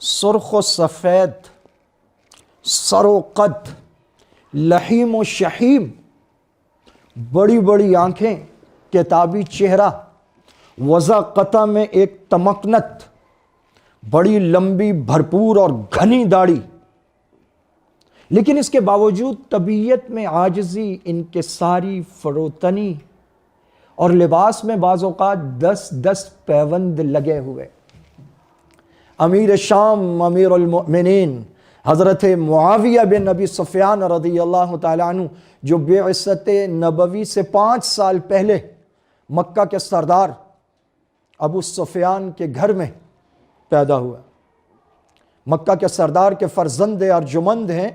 سرخ و سفید، سر و قد، لحیم و شحیم، بڑی بڑی آنکھیں، کتابی چہرہ، وضع قطع میں ایک تمکنت، بڑی لمبی بھرپور اور گھنی داڑھی، لیکن اس کے باوجود طبیعت میں عاجزی، انکساری، فروتنی، اور لباس میں بعض اوقات 10 پیوند لگے ہوئے۔ امیر شام، امیر المؤمنین حضرت معاویہ بن ابی سفیان رضی اللہ تعالیٰ عنہ، جو بعثت نبوی سے 5 سال پہلے مکہ کے سردار ابو سفیان کے گھر میں پیدا ہوا، مکہ کے سردار کے فرزند ارجمند ہیں،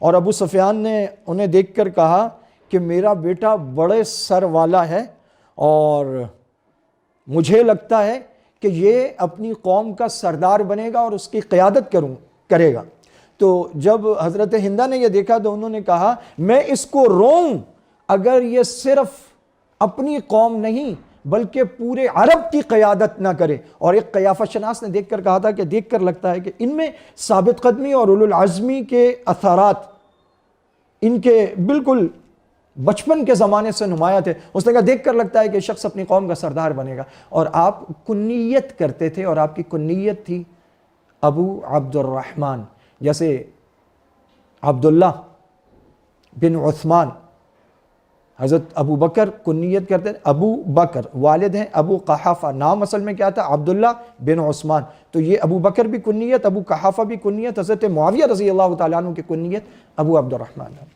اور ابو سفیان نے انہیں دیکھ کر کہا کہ میرا بیٹا بڑے سر والا ہے اور مجھے لگتا ہے کہ یہ اپنی قوم کا سردار بنے گا اور اس کی قیادت کرے گا۔ تو جب حضرت ہندہ نے یہ دیکھا تو انہوں نے کہا میں اس کو روؤں اگر یہ صرف اپنی قوم نہیں بلکہ پورے عرب کی قیادت نہ کرے۔ اور ایک قیافہ شناس نے دیکھ کر کہا تھا کہ دیکھ کر لگتا ہے کہ ان میں ثابت قدمی اور اولو العزمی کے اثرات ان کے بالکل بچپن کے زمانے سے نمایاں تھے۔ اس نے کہا دیکھ کر لگتا ہے کہ شخص اپنی قوم کا سردار بنے گا۔ اور آپ کنیت کرتے تھے، اور آپ کی کنیت تھی ابو عبد الرحمن، جیسے عبداللہ بن عثمان، حضرت ابو بکر کنیت کرتے ہیں ابو بکر، والد ہیں ابو قحافہ، نام اصل میں کیا تھا؟ عبداللہ بن عثمان۔ تو یہ ابو بکر بھی کنیت، ابو قحافہ بھی کنیت، حضرت معاویہ رضی اللہ تعالیٰ عنہ کی کنیت ابو عبد الرحمن ہے۔